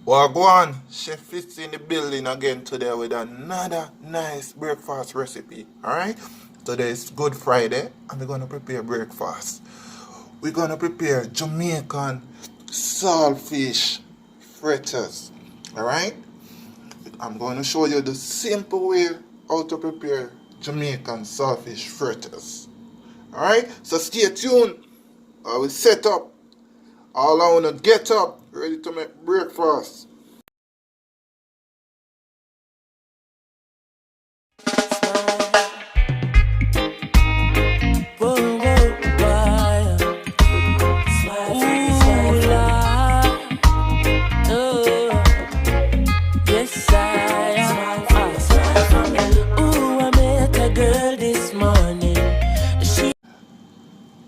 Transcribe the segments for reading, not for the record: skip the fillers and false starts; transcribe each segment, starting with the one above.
Wagwan, Chef Fitz in the building again today with another nice breakfast recipe. Alright? Today is Good Friday and we're gonna prepare breakfast. We're gonna prepare Jamaican saltfish fritters. Alright? I'm gonna show you the simple way how to prepare Jamaican saltfish fritters. Alright? So stay tuned. I will set up. All I wanna get up, ready to make breakfast.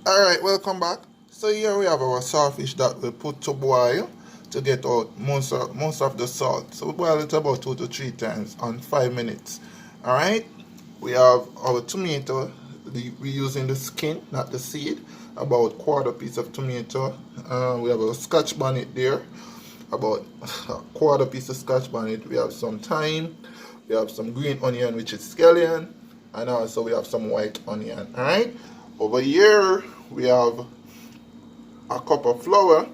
Alright, welcome back. So here we have our saltfish that we put to boil to get out most of the salt. So we boil it about 2 to 3 times on 5 minutes. Alright, we have our tomato. We're using the skin, not the seed. About quarter piece of tomato. We have a scotch bonnet there. About a quarter piece of scotch bonnet. We have some thyme. We have some green onion, which is scallion. And also we have some white onion. Alright, over here we have a cup of flour,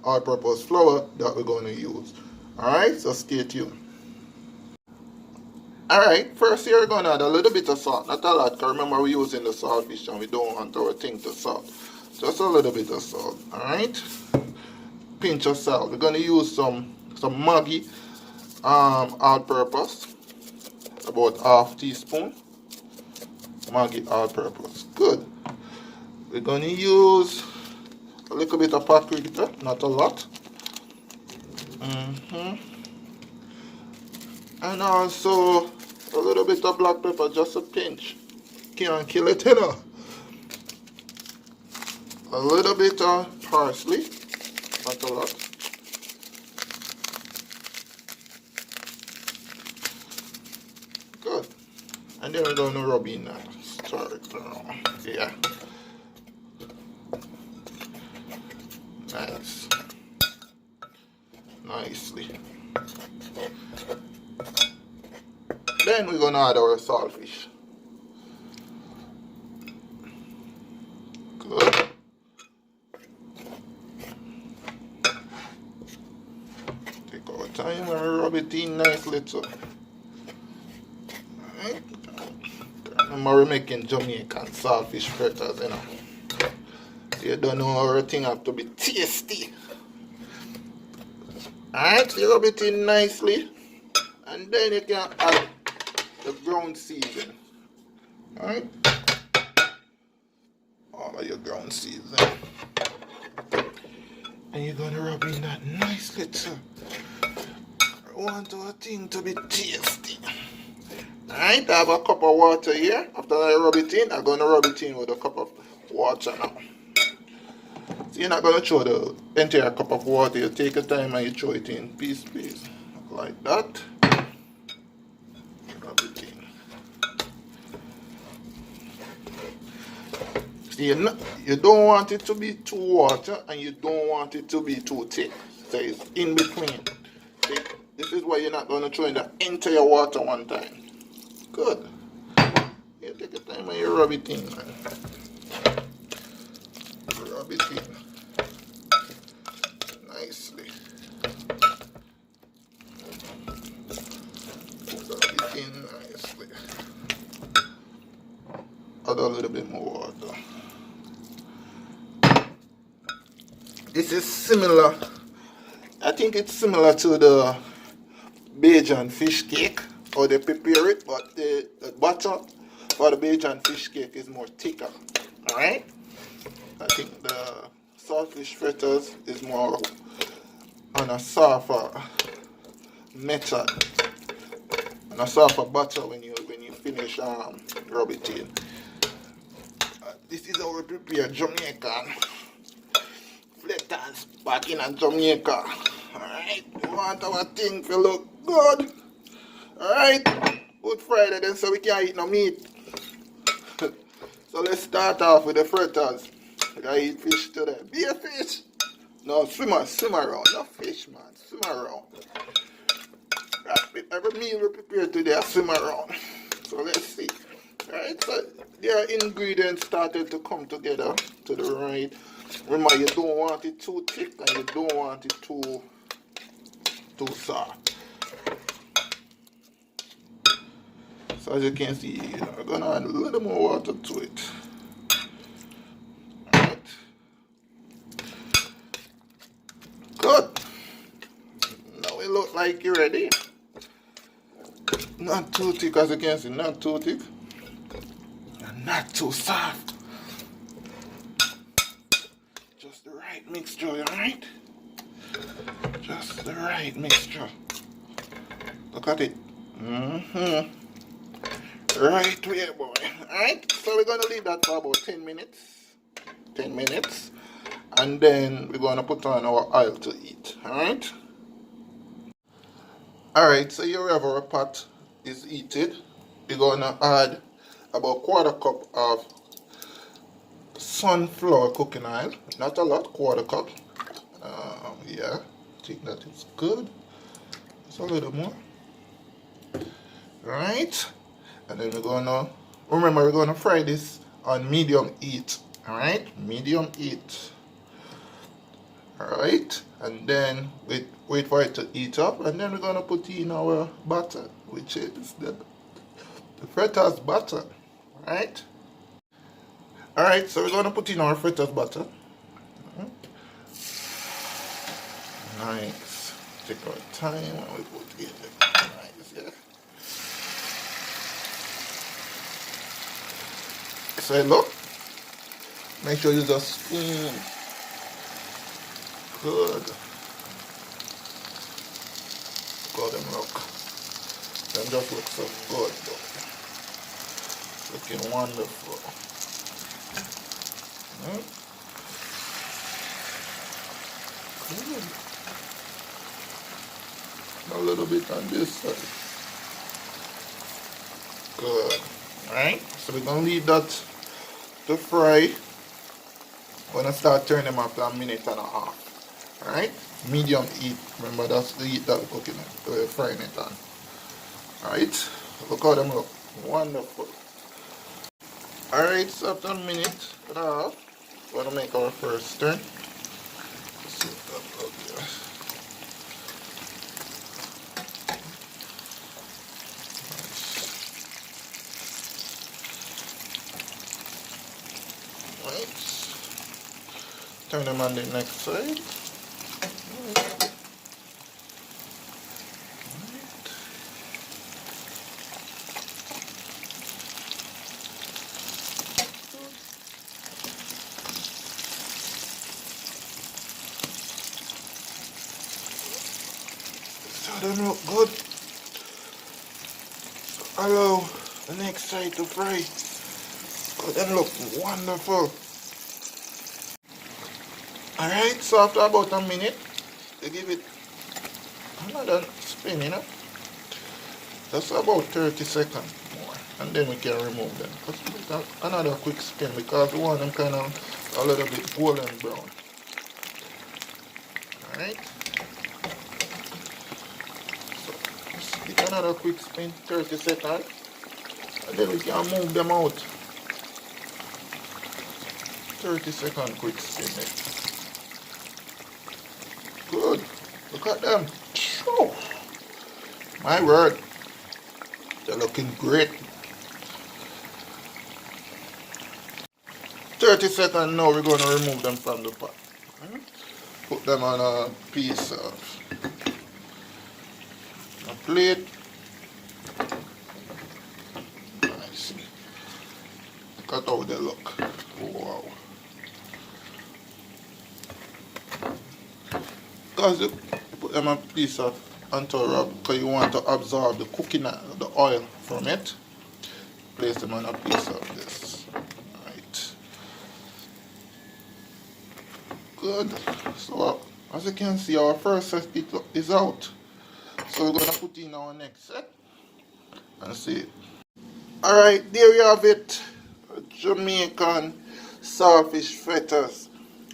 all-purpose flour that we're going to use. Alright, so stay tuned. Alright, first here we're going to add a little bit of salt, not a lot, because remember we're using the saltfish and we don't want our thing to salt. Just a little bit of salt, alright? Pinch of salt. We're going to use some Maggi, all-purpose, about half teaspoon. Maggi all-purpose, good. We're going to use a little bit of paprika, not a lot. And also a little bit of black pepper, just a pinch. Can't kill it, you know. A little bit of parsley, not a lot. Good. And then we're going to rub in that. Stir it around. Yeah. Nice. Nicely. Then we're gonna add our saltfish. Good. Take our time and rub it in nicely too. Alright. Remember we're making Jamaican saltfish fritters, you know. You don't know everything have to be tasty. Alright, so you rub it in nicely. And then you can add the ground season. Alright? All of your ground season. And you're gonna rub in that nicely too. I want our thing to be tasty. Alright, I have a cup of water here. After I rub it in, I'm gonna rub it in with a cup of water now. So you're not going to throw the entire cup of water. You take your time and you throw it in piece. Like that. Rub it in. So you don't want it to be too water and you don't want it to be too thick. So it's in between. See? This is why you're not going to throw in the entire water one time. Good. You take your time and you rub it in. Rub it in nicely. Rub it in nicely. Add a little bit more water. This is similar. I think it's similar to the Bajan fish cake, how they prepare it, but the butter for the Bajan fish cake is more thicker. Alright? I think the saltfish fritters is more on a softer method, on a softer butter when you finish rub it in. This is how we prepare Jamaican fritters back in Jamaica. Alright, we want our thing to look good. Alright, Good Friday then, so we can't eat no meat. So let's start off with the fritters. We gotta eat fish today. Be a fish. No, swim around. No fish, man. Swim around. Every meal we prepare today, I swim around. So let's see. Alright, so their ingredients started to come together to the right. Remember, you don't want it too thick and you don't want it too soft. So as you can see, we're gonna add a little more water to it. Alright. Good. Now it looks like you're ready. Not too thick, as you can see, not too thick. And not too soft. Just the right mixture, alright? Just the right mixture. Look at it. Right way, boy. Alright, so we're gonna leave that for about 10 minutes. 10 minutes. And then we're gonna put on our oil to eat. Alright? Alright, so here we have our pot is heated. We're gonna add about 1/4 cup of sunflower cooking oil. Not a lot, 1/4 cup. Yeah, I think that is good. It's a little more. Right? And then we're gonna fry this on medium heat. Alright? Medium heat. Alright? And then wait for it to heat up, and then we're gonna put in our butter, which is the fritters butter. Alright? Alright, so we're gonna put in our fritters butter. Nice. Take our time when we put it in. Nice, yeah. So look. Make sure you use a spoon. Good. Look how them look. Them just look so good though. Looking wonderful. Good. A little bit on this side. Good. Alright, so we're gonna leave that to fry. We're gonna start turning them after 1.5 minutes. Alright? Medium heat. Remember, that's the heat that we're cooking it. We're frying it on. Alright? Look how them look. Wonderful. Alright, so after 1.5 minutes, we're gonna make our first turn. Let's see what that looks like. Turn them on the next side. So them look good. Allow the next side to fry. So them look wonderful. Alright, so after about 1 minute, you give it another spin, just about 30 seconds more, and then we can remove them. Another quick spin because we want them kind of a little bit golden brown. Alright, so just give another quick spin, 30 seconds, and then we can move them out. 30-second quick spin. Good. Look at them. Oh, my word. They're looking great. 30 seconds now, we're going to remove them from the pot. Put them on a piece of a plate. Nice. Look at how they look. Wow. Because you put them on a piece of onto a rub because you want to absorb the cooking, the oil from it. Place them on a piece of this. Right. Good. So as you can see, our first set is out. So we're going to put in our next set and see it. Alright, there you have it. Jamaican saltfish fritters.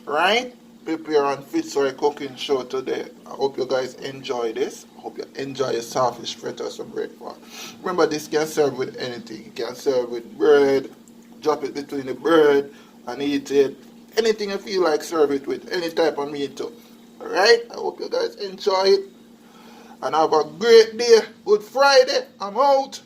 Right? prepare and fix our cooking show today. I hope you guys enjoy this. I hope you enjoy your saltfish fritters for breakfast. Remember, this can serve with anything. You can serve with bread, drop it between the bread and eat it. Anything you feel like, serve it with any type of meat too. Alright, I hope you guys enjoy it and have a great day. Good Friday. I'm out.